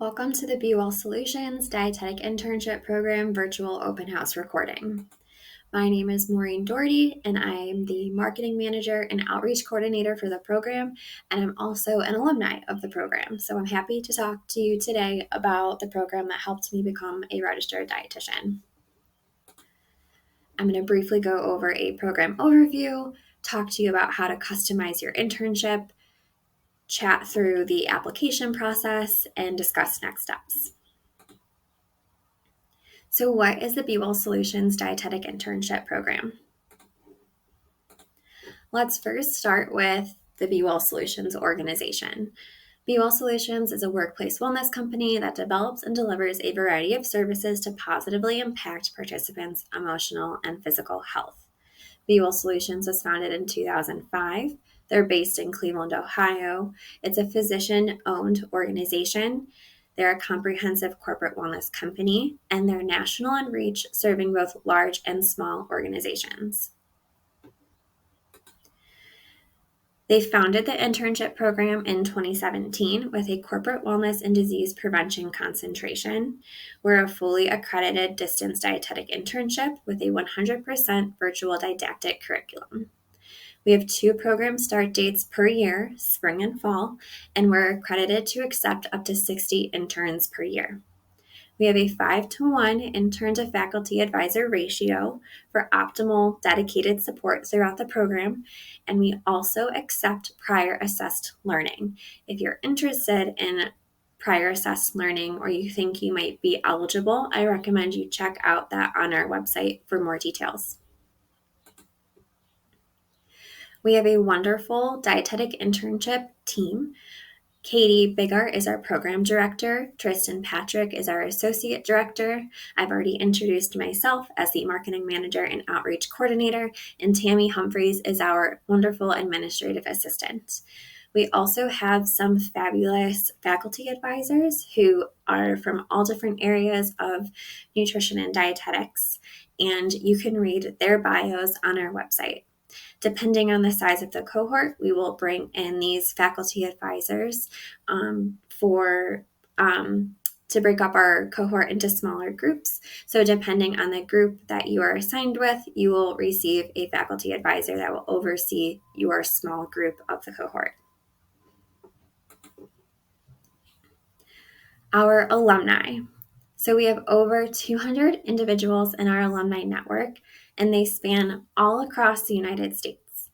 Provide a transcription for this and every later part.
Welcome to the Be Well Solutions Dietetic Internship Program virtual open house recording. My name is Maureen Doherty, and I am the Marketing Manager and Outreach Coordinator for the program, and I'm also an alumni of the program. So I'm happy to talk to you today about the program that helped me become a registered dietitian. I'm going to briefly go over a program overview, talk to you about how to customize your internship, chat through the application process, and discuss next steps. So what is the Be Well Solutions Dietetic Internship Program? Let's first start with the Be Well Solutions organization. Be Well Solutions is a workplace wellness company that develops and delivers a variety of services to positively impact participants' emotional and physical health. Be Well Solutions was founded in 2005. They're based in Cleveland, Ohio. It's a physician-owned organization. They're a comprehensive corporate wellness company, and they're national in reach, serving both large and small organizations. They founded the internship program in 2017 with a corporate wellness and disease prevention concentration. We're a fully accredited distance dietetic internship with a 100% virtual didactic curriculum. We have 2 program start dates per year, spring and fall, and we're accredited to accept up to 60 interns per year. We have a 5-to-1 intern to faculty advisor ratio for optimal dedicated support throughout the program, and we also accept prior assessed learning. If you're interested in prior assessed learning or you think you might be eligible, I recommend you check out that on our website for more details. We have a wonderful dietetic internship team. Katie Bigart is our program director. Tristan Patrick is our associate director. I've already introduced myself as the marketing manager and outreach coordinator, and Tammy Humphreys is our wonderful administrative assistant. We also have some fabulous faculty advisors who are from all different areas of nutrition and dietetics, and you can read their bios on our website. Depending on the size of the cohort, we will bring in these faculty advisors to break up our cohort into smaller groups. So depending on the group that you are assigned with, you will receive a faculty advisor that will oversee your small group of the cohort. Our alumni. So we have over 200 individuals in our alumni network, and they span all across the United States.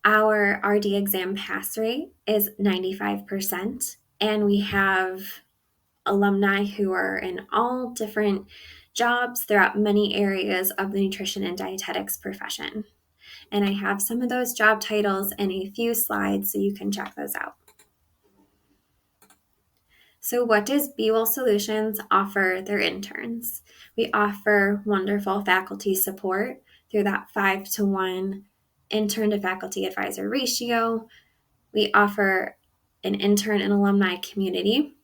Our RD exam pass rate is 95%, and we have alumni who are in all different jobs throughout many areas of the nutrition and dietetics profession. And I have some of those job titles in a few slides so you can check those out. So what does Be Well Solutions offer their interns? We offer wonderful faculty support through that 5-to-1 intern to faculty advisor ratio. We offer an intern and alumni community.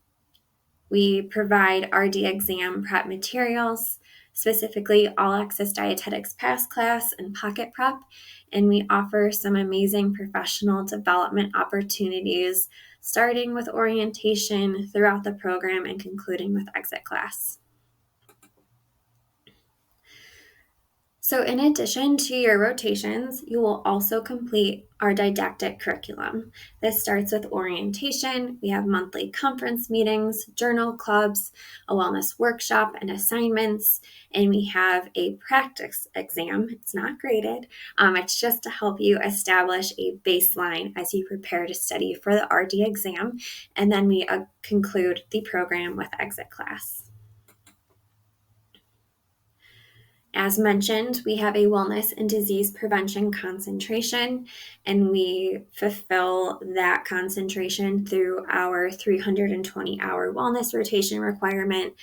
We provide RD exam prep materials, specifically All Access Dietetics Pass Class and Pocket Prep, and we offer some amazing professional development opportunities, starting with orientation throughout the program and concluding with exit class. So in addition to your rotations, you will also complete our didactic curriculum. This starts with orientation. We have monthly conference meetings, journal clubs, a wellness workshop, and assignments. And we have a practice exam. It's not graded. It's just to help you establish a baseline as you prepare to study for the RD exam. And then we conclude the program with exit class. As mentioned, we have a wellness and disease prevention concentration, and we fulfill that concentration through our 320-hour wellness rotation requirement.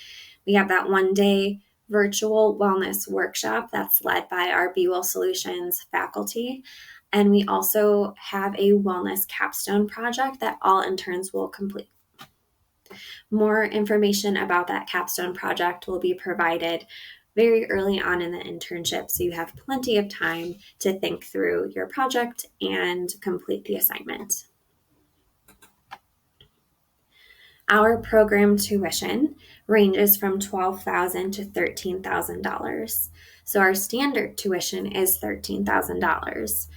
We have that one-day virtual wellness workshop that's led by our Be Well Solutions faculty, and we also have a wellness capstone project that all interns will complete. More information about that capstone project will be provided very early on in the internship, so you have plenty of time to think through your project and complete the assignment. Our program tuition ranges from $12,000 to $13,000. So our standard tuition is $13,000.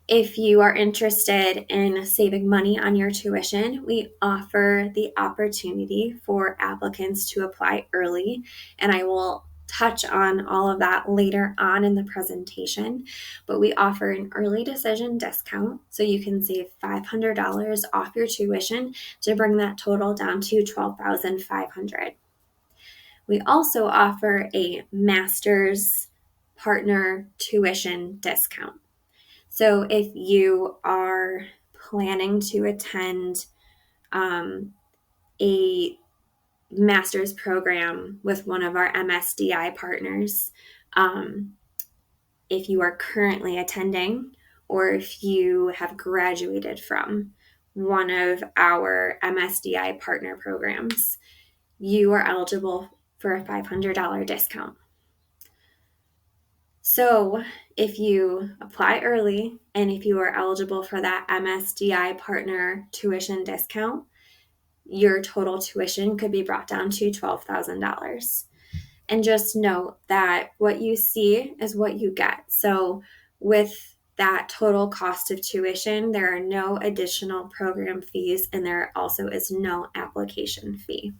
If you are interested in saving money on your tuition, we offer the opportunity for applicants to apply early, and I will touch on all of that later on in the presentation. But we offer an early decision discount, so you can save $500 off your tuition to bring that total down to $12,500. We also offer a master's partner tuition discount. So if you are planning to attend a master's program with one of our MSDI partners, if you are currently attending or if you have graduated from one of our MSDI partner programs, you are eligible for a $500 discount. So if you apply early and if you are eligible for that MSDI partner tuition discount, your total tuition could be brought down to $12,000. And just note that what you see is what you get. So with that total cost of tuition, there are no additional program fees, and there also is no application fee.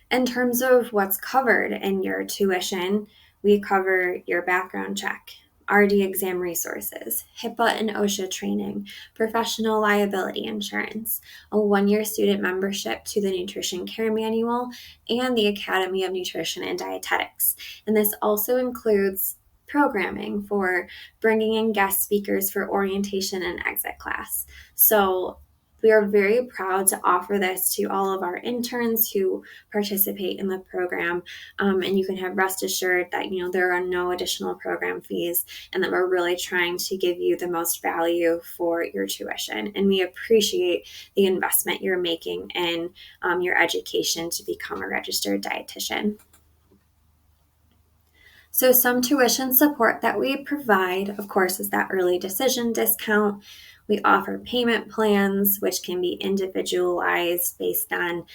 In terms of what's covered in your tuition, we cover your background check, RD exam resources, HIPAA and OSHA training, professional liability insurance, a one-year student membership to the Nutrition Care Manual, and the Academy of Nutrition and Dietetics. And this also includes programming for bringing in guest speakers for orientation and exit class. So we are very proud to offer this to all of our interns who participate in the program, and you can have rest assured that there are no additional program fees, and that we're really trying to give you the most value for your tuition. And we appreciate the investment you're making in your education to become a registered dietitian. So some tuition support that we provide, of course, is that early decision discount. We offer payment plans, which can be individualized based on,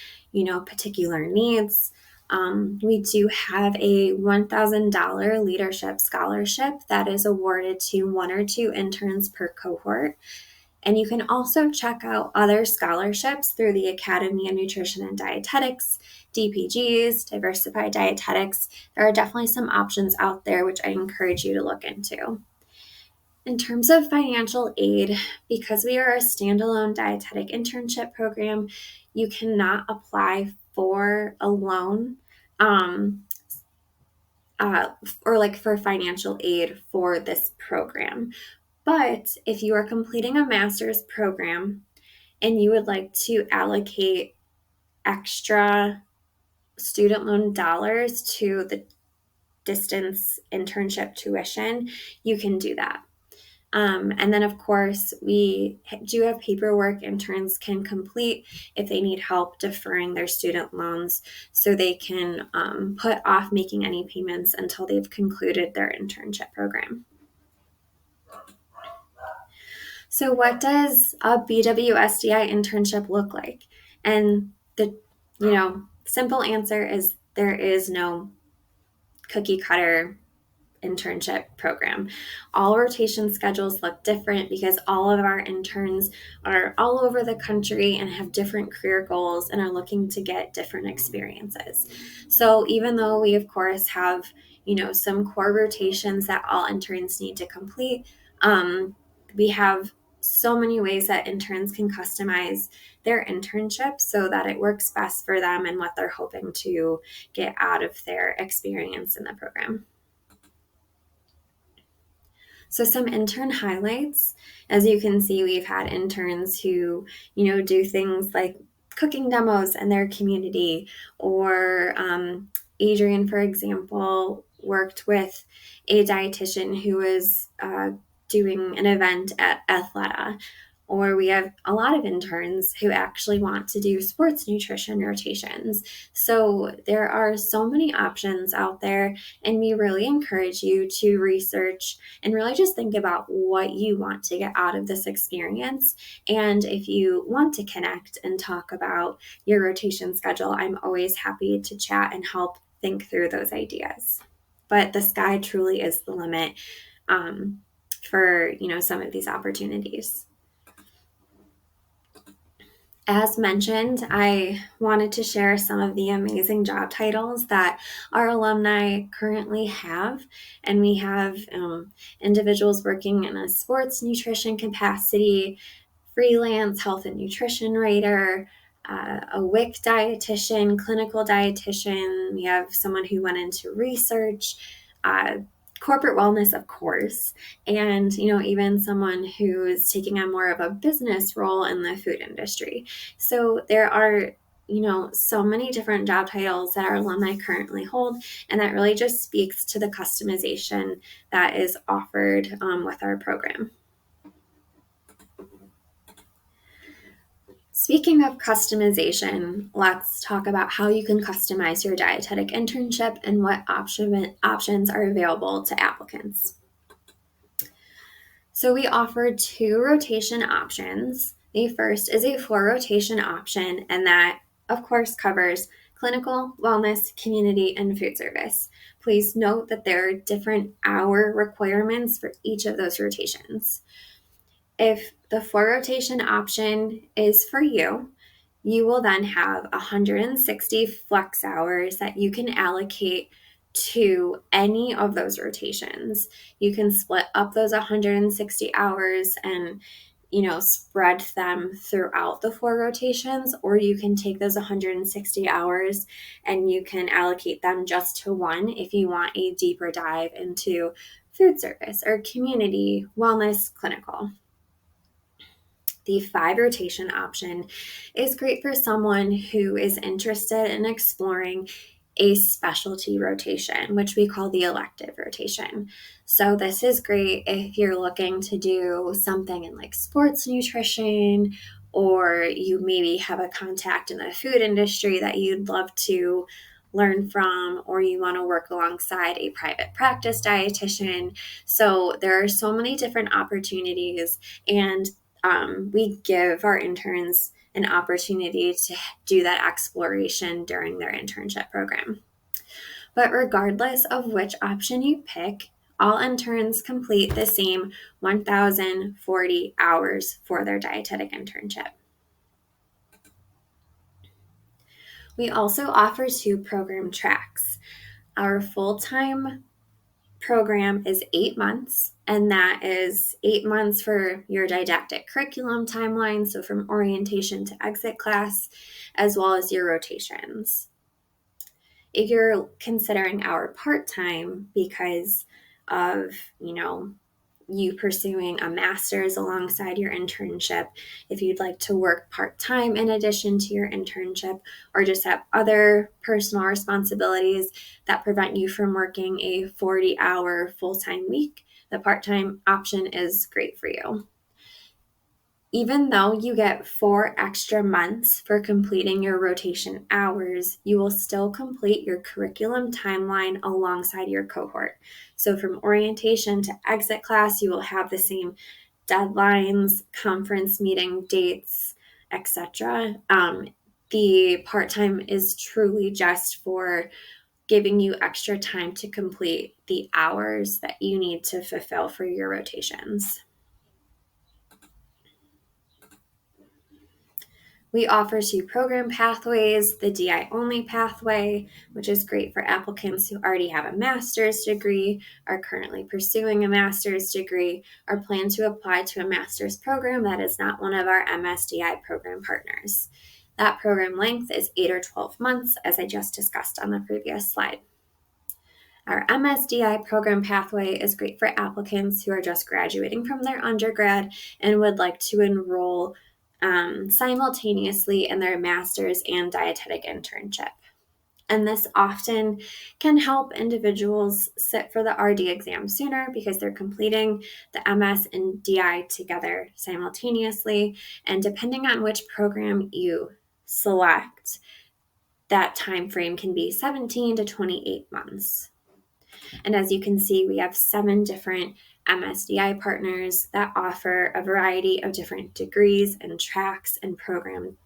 particular needs. We do have a $1,000 leadership scholarship that is awarded to one or two interns per cohort. And you can also check out other scholarships through the Academy of Nutrition and Dietetics, DPGs, Diversified Dietetics. There are definitely some options out there which I encourage you to look into. In terms of financial aid, because we are a standalone dietetic internship program, you cannot apply for a loan or for financial aid for this program. But if you are completing a master's program and you would like to allocate extra student loan dollars to the distance internship tuition, you can do that. And then, of course, we do have paperwork interns can complete if they need help deferring their student loans, so they can put off making any payments until they've concluded their internship program. So what does a BWSDI internship look like? And the simple answer is there is no cookie cutter internship program. All rotation schedules look different because all of our interns are all over the country and have different career goals and are looking to get different experiences. So even though we of course have some core rotations that all interns need to complete, we have so many ways that interns can customize their internship so that it works best for them and what they're hoping to get out of their experience in the program. So some intern highlights. As you can see, we've had interns who, do things like cooking demos in their community, or Adrian, for example, worked with a dietitian who was doing an event at Athleta, or we have a lot of interns who actually want to do sports nutrition rotations. So there are so many options out there, and we really encourage you to research and really just think about what you want to get out of this experience. And if you want to connect and talk about your rotation schedule, I'm always happy to chat and help think through those ideas. But the sky truly is the limit for some of these opportunities. As mentioned, I wanted to share some of the amazing job titles that our alumni currently have. And we have individuals working in a sports nutrition capacity, freelance health and nutrition writer, a WIC dietitian, clinical dietitian. We have someone who went into research, corporate wellness, of course, and even someone who's taking on more of a business role in the food industry. So there are so many different job titles that our alumni currently hold, and that really just speaks to the customization that is offered with our program. Speaking of customization, let's talk about how you can customize your dietetic internship and what options are available to applicants. So we offer 2 rotation options. The first is a 4 rotation option, and that, of course, covers clinical, wellness, community, and food service. Please note that there are different hour requirements for each of those rotations. If the 4 rotation option is for you, you will then have 160 flex hours that you can allocate to any of those rotations. You can split up those 160 hours and spread them throughout the 4 rotations, or you can take those 160 hours and you can allocate them just to one if you want a deeper dive into food service or community, wellness, clinical. The 5 rotation option is great for someone who is interested in exploring a specialty rotation, which we call the elective rotation. So this is great if you're looking to do something in like sports nutrition, or you maybe have a contact in the food industry that you'd love to learn from, or you want to work alongside a private practice dietitian. So there are so many different opportunities, and we give our interns an opportunity to do that exploration during their internship program. But regardless of which option you pick, all interns complete the same 1,040 hours for their dietetic internship. We also offer 2 program tracks. Our full-time program is 8 months, and that is 8 months for your didactic curriculum timeline, so from orientation to exit class, as well as your rotations. If you're considering our part-time because of, you pursuing a master's alongside your internship, if you'd like to work part-time in addition to your internship, or just have other personal responsibilities that prevent you from working a 40-hour full-time week, the part-time option is great for you. Even though you get 4 extra months for completing your rotation hours, you will still complete your curriculum timeline alongside your cohort. So from orientation to exit class, you will have the same deadlines, conference meeting dates, etc. The part-time is truly just for giving you extra time to complete the hours that you need to fulfill for your rotations. We offer 2 program pathways, the DI-only pathway, which is great for applicants who already have a master's degree, are currently pursuing a master's degree, or plan to apply to a master's program that is not one of our MSDI program partners. That program length is 8 or 12 months, as I just discussed on the previous slide. Our MSDI program pathway is great for applicants who are just graduating from their undergrad and would like to enroll simultaneously in their master's and dietetic internship. And this often can help individuals sit for the RD exam sooner because they're completing the MS and DI together simultaneously. And depending on which program you select, that time frame can be 17 to 28 months. And as you can see, we have 7 different MSDI partners that offer a variety of different degrees and tracks and program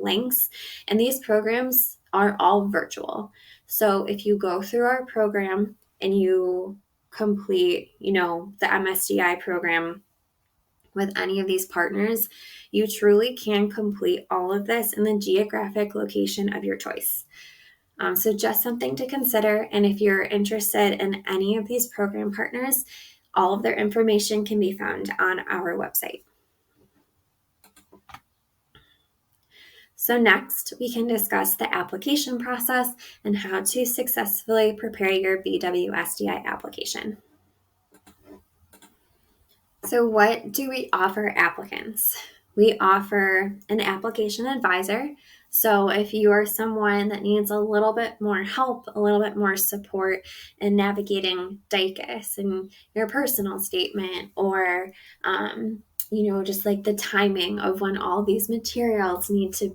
links. And these programs are all virtual. So if you go through our program and you complete, the MSDI program with any of these partners, you truly can complete all of this in the geographic location of your choice. So just something to consider. And if you're interested in any of these program partners, all of their information can be found on our website. So next, we can discuss the application process and how to successfully prepare your BWSDI application. So what do we offer applicants? We offer an application advisor. So if you are someone that needs a little bit more help, a little bit more support in navigating DICUS and your personal statement, or just like the timing of when all these materials need to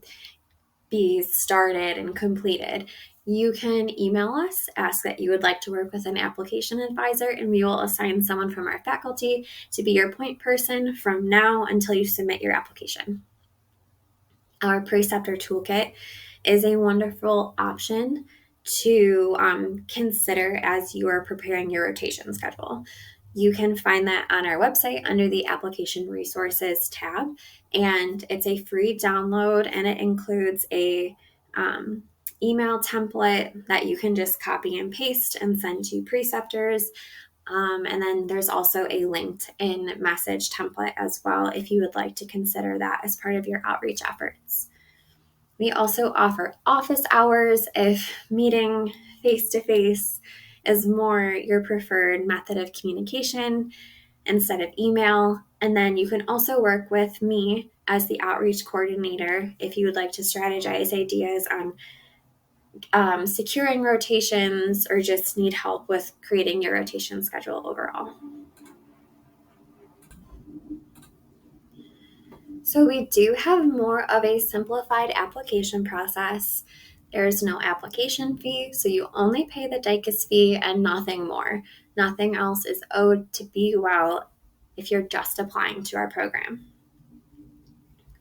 be started and completed, you can email us, ask that you would like to work with an application advisor, and we will assign someone from our faculty to be your point person from now until you submit your application. Our preceptor toolkit is a wonderful option to consider as you are preparing your rotation schedule. You can find that on our website under the Application Resources tab, and it's a free download, and it includes a email template that you can just copy and paste and send to preceptors. And then there's also a linked-in message template as well if you would like to consider that as part of your outreach efforts. We also offer office hours if meeting face-to-face is more your preferred method of communication instead of email. And then you can also work with me as the outreach coordinator if you would like to strategize ideas on securing rotations or just need help with creating your rotation schedule overall. So we do have more of a simplified application process. There's no application fee, so you only pay the DICUS fee and nothing more. Nothing else is owed to Be Well if you're just applying to our program.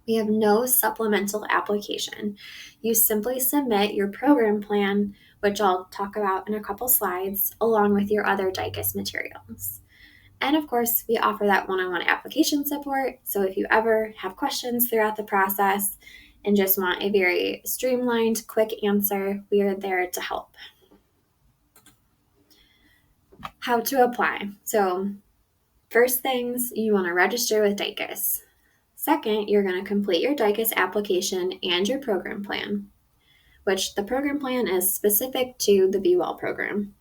We have no supplemental application. You simply submit your program plan, which I'll talk about in a couple slides, along with your other DICUS materials. And of course, we offer that one-on-one application support. So if you ever have questions throughout the process and just want a very streamlined, quick answer, we are there to help. How to apply. So first things, you want to register with DICUS. Second, you're going to complete your DICUS application and your program plan, which the program plan is specific to the Be Well program.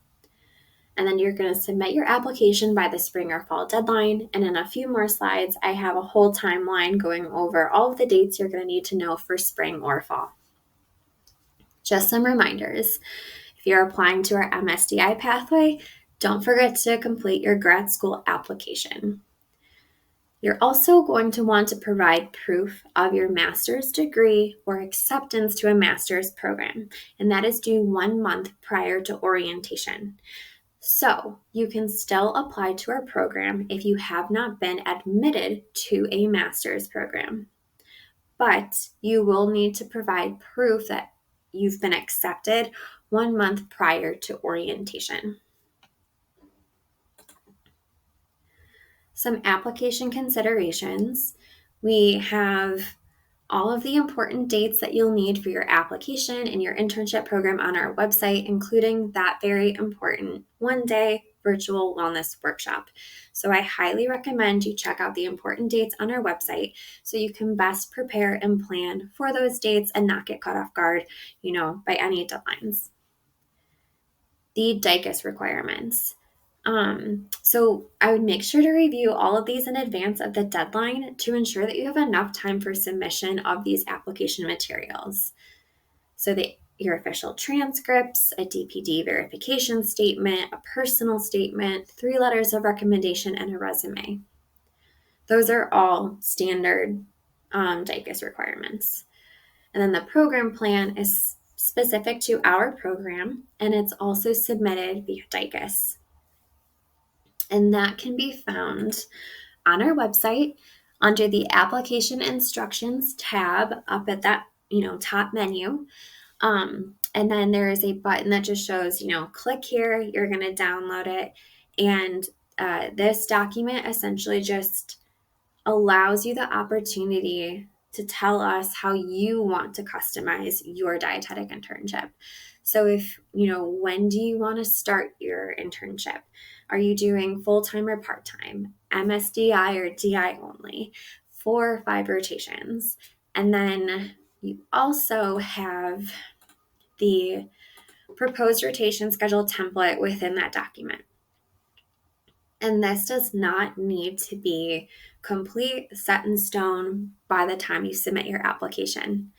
And then you're going to submit your application by the spring or fall deadline. And in a few more slides, I have a whole timeline going over all of the dates you're going to need to know for spring or fall. Just some reminders. If you're applying to our MSDI pathway, don't forget to complete your grad school application. You're also going to want to provide proof of your master's degree or acceptance to a master's program, and that is due 1 month prior to orientation. So you can still apply to our program if you have not been admitted to a master's program, but you will need to provide proof that you've been accepted 1 month prior to orientation. Some application considerations. We have all of the important dates that you'll need for your application and your internship program on our website, including that very important one-day virtual wellness workshop. So I highly recommend you check out the important dates on our website so you can best prepare and plan for those dates and not get caught off guard, by any deadlines. The DICUS requirements. So I would make sure to review all of these in advance of the deadline to ensure that you have enough time for submission of these application materials. So the your official transcripts, a DPD verification statement, a personal statement, 3 letters of recommendation, and a resume. Those are all standard DICUS requirements. And then the program plan is specific to our program, and it's also submitted via DICUS. And that can be found on our website under the application instructions tab up at that top menu. And then there is a button that just shows, click here, you're going to download it. And this document essentially just allows you the opportunity to tell us how you want to customize your dietetic internship. So if, when do you want to start your internship? Are you doing full-time or part-time, MSDI or DI only, 4 or 5 rotations? And then you also have the proposed rotation schedule template within that document. And this does not need to be complete, set in stone by the time you submit your application.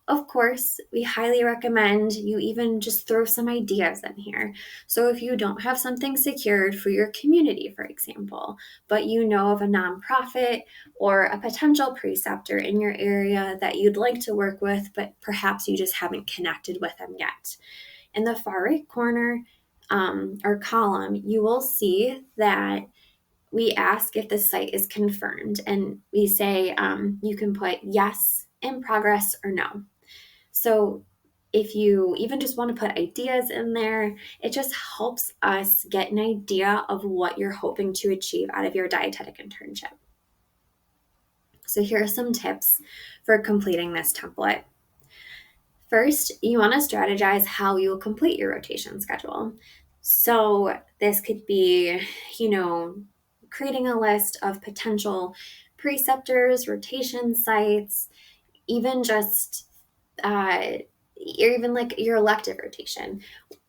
Of course, we highly recommend you even just throw some ideas in here. So if you don't have something secured for your community, for example, but you know of a nonprofit or a potential preceptor in your area that you'd like to work with, but perhaps you just haven't connected with them yet. In the far right corner or column, you will see that we ask if the site is confirmed, and we say you can put yes, in progress, or no. So if you even just want to put ideas in there, it just helps us get an idea of what you're hoping to achieve out of your dietetic internship. So here are some tips for completing this template. First, you want to strategize how you'll complete your rotation schedule. So this could be, creating a list of potential preceptors, rotation sites, even just, even like your elective rotation.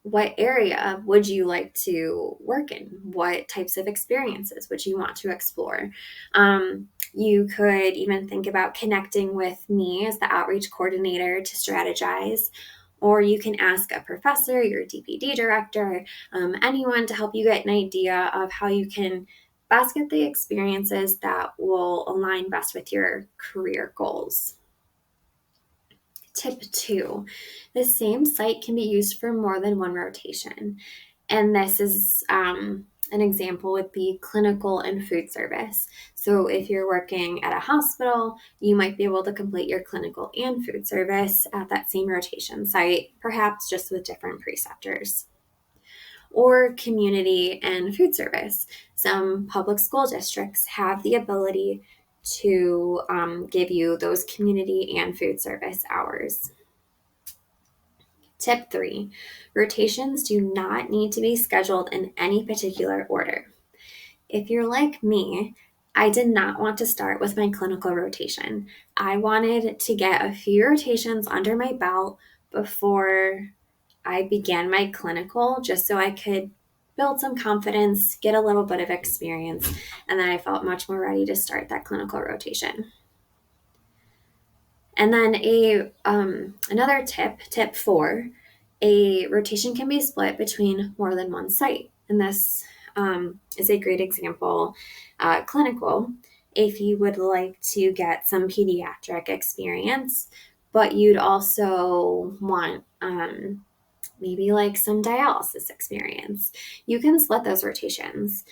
What area would you like to work in? What types of experiences would you want to explore? You could even think about connecting with me as the outreach coordinator to strategize, or you can ask a professor, your DPD director, anyone to help you get an idea of how you can best get the experiences that will align best with your career goals. Tip 2, the same site can be used for more than one rotation. And this is an example would be clinical and food service. So if you're working at a hospital, you might be able to complete your clinical and food service at that same rotation site, perhaps just with different preceptors. Or community and food service. Some public school districts have the ability to give you those community and food service hours. Tip 3, rotations do not need to be scheduled in any particular order. If you're like me, I did not want to start with my clinical rotation. I wanted to get a few rotations under my belt before I began my clinical, just so I could build some confidence, get a little bit of experience, and then I felt much more ready to start that clinical rotation. And then another tip 4, a rotation can be split between more than one site. And this is a great example, clinical. If you would like to get some pediatric experience, but you'd also want maybe like some dialysis experience, you can split those rotations.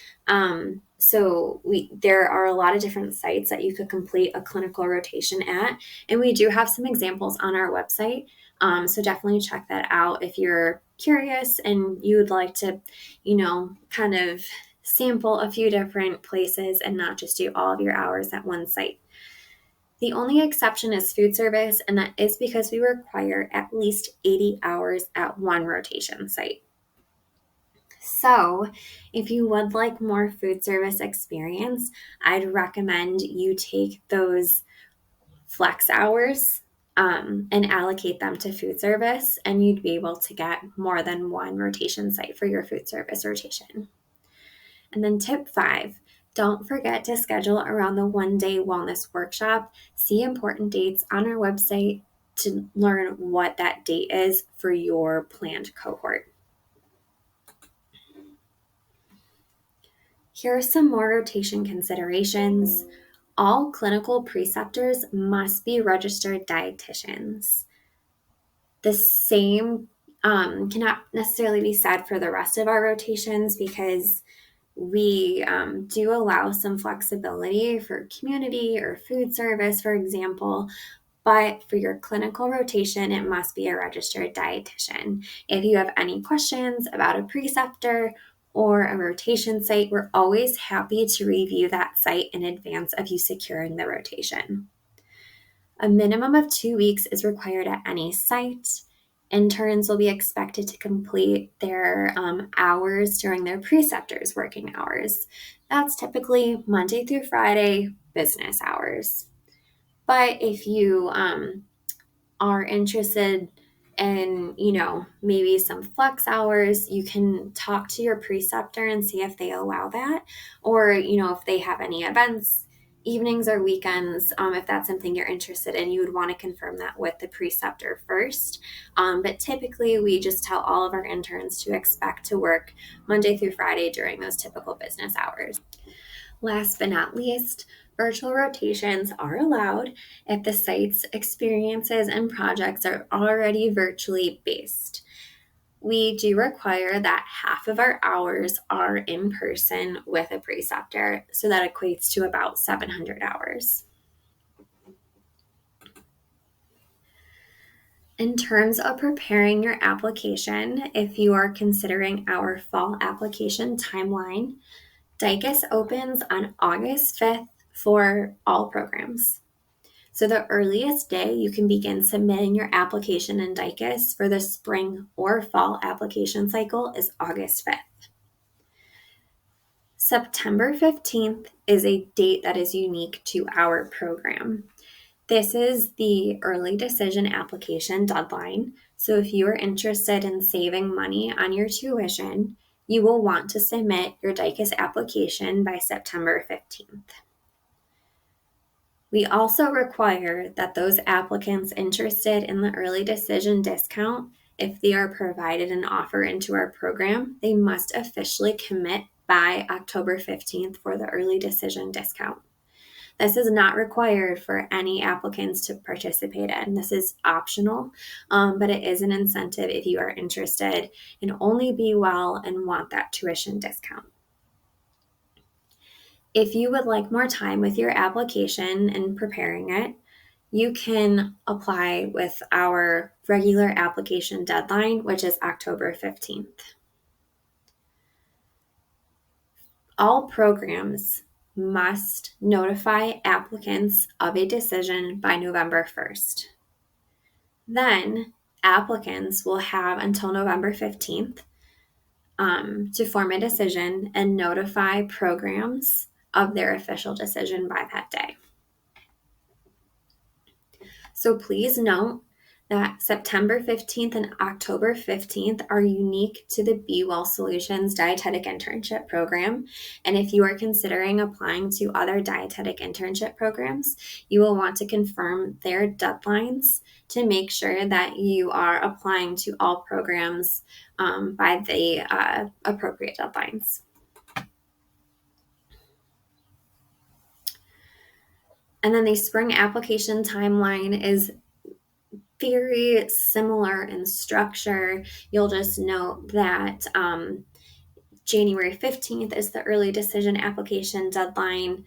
So there are a lot of different sites that you could complete a clinical rotation at, and we do have some examples on our website. So definitely check that out if you're curious and you would like to, kind of sample a few different places and not just do all of your hours at one site. The only exception is food service, and that is because we require at least 80 hours at one rotation site. So if you would like more food service experience, I'd recommend you take those flex hours and allocate them to food service, and you'd be able to get more than one rotation site for your food service rotation. And then tip 5, don't forget to schedule around the one-day wellness workshop. See important dates on our website to learn what that date is for your planned cohort. Here are some more rotation considerations. All clinical preceptors must be registered dietitians. The same cannot necessarily be said for the rest of our rotations because we do allow some flexibility for community or food service, for example, but for your clinical rotation, it must be a registered dietitian. If you have any questions about a preceptor or a rotation site, we're always happy to review that site in advance of you securing the rotation. A minimum of 2 weeks is required at any site. Interns will be expected to complete their hours during their preceptors' working hours. That's typically Monday through Friday business hours. But if you are interested in, maybe some flex hours, you can talk to your preceptor and see if they allow that, or, if they have any events, evenings or weekends, if that's something you're interested in, you would want to confirm that with the preceptor first. But typically we just tell all of our interns to expect to work Monday through Friday during those typical business hours. Last but not least, virtual rotations are allowed if the site's experiences and projects are already virtually based. We do require that half of our hours are in person with a preceptor, so that equates to about 700 hours. In terms of preparing your application, if you are considering our fall application timeline, DICUS opens on August 5th for all programs. So the earliest day you can begin submitting your application in DICUS for the spring or fall application cycle is August 5th. September 15th is a date that is unique to our program. This is the early decision application deadline. So if you are interested in saving money on your tuition, you will want to submit your DICUS application by September 15th. We also require that those applicants interested in the early decision discount, if they are provided an offer into our program, they must officially commit by October 15th for the early decision discount. This is not required for any applicants to participate in. This is optional, but it is an incentive if you are interested in Only Be Well and want that tuition discount. If you would like more time with your application and preparing it, you can apply with our regular application deadline, which is October 15th. All programs must notify applicants of a decision by November 1st. Then applicants will have until November 15th to form a decision and notify programs of their official decision by that day. So please note that September 15th and October 15th are unique to the Be Well Solutions Dietetic Internship program. And if you are considering applying to other dietetic internship programs, you will want to confirm their deadlines to make sure that you are applying to all programs by the appropriate deadlines. And then the spring application timeline is very similar in structure. You'll just note that January 15th is the early decision application deadline.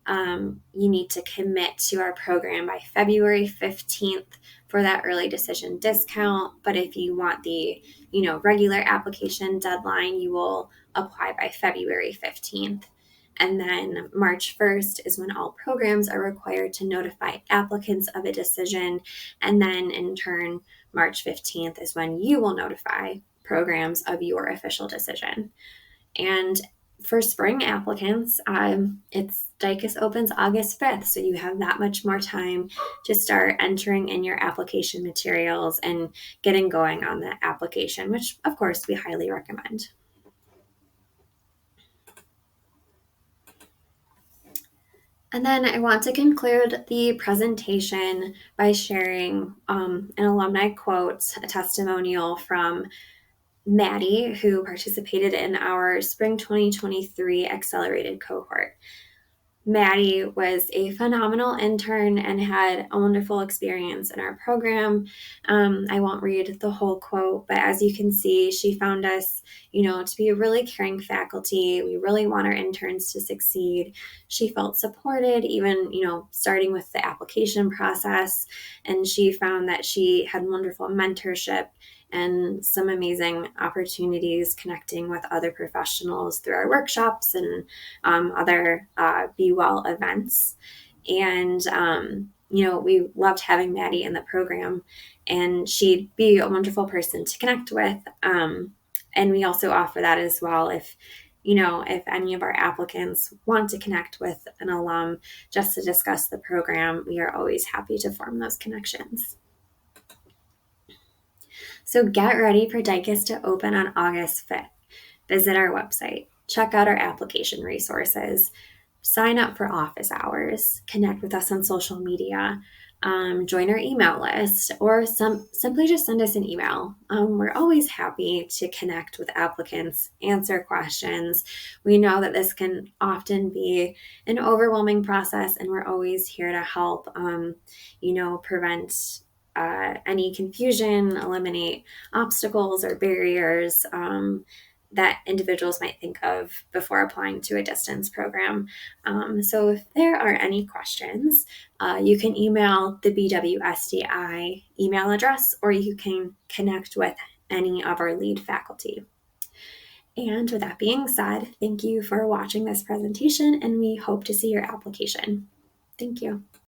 You need to commit to our program by February 15th for that early decision discount. But if you want the, regular application deadline, you will apply by February 15th. And then March 1st is when all programs are required to notify applicants of a decision. And then in turn, March 15th is when you will notify programs of your official decision. And for spring applicants, DICUS opens August 5th, so you have that much more time to start entering in your application materials and getting going on the application, which of course we highly recommend. And then I want to conclude the presentation by sharing an alumni quote, a testimonial from Maddie, who participated in our spring 2023 accelerated cohort. Maddie was a phenomenal intern and had a wonderful experience in our program. I won't read the whole quote, but as you can see, she found us, to be a really caring faculty. We really want our interns to succeed. She felt supported, even, starting with the application process. And she found that she had wonderful mentorship and some amazing opportunities connecting with other professionals through our workshops and other Be Well events. And, we loved having Maddie in the program, and she'd be a wonderful person to connect with. And we also offer that as well if any of our applicants want to connect with an alum just to discuss the program, we are always happy to form those connections. So get ready for DICUS to open on August 5th. Visit our website, check out our application resources, sign up for office hours, connect with us on social media, join our email list, or simply just send us an email. We're always happy to connect with applicants, answer questions. We know that this can often be an overwhelming process, and we're always here to help, prevent any confusion, eliminate obstacles or barriers that individuals might think of before applying to a distance program. So if there are any questions, you can email the BWSDI email address, or you can connect with any of our lead faculty. And with that being said, thank you for watching this presentation, and we hope to see your application. Thank you.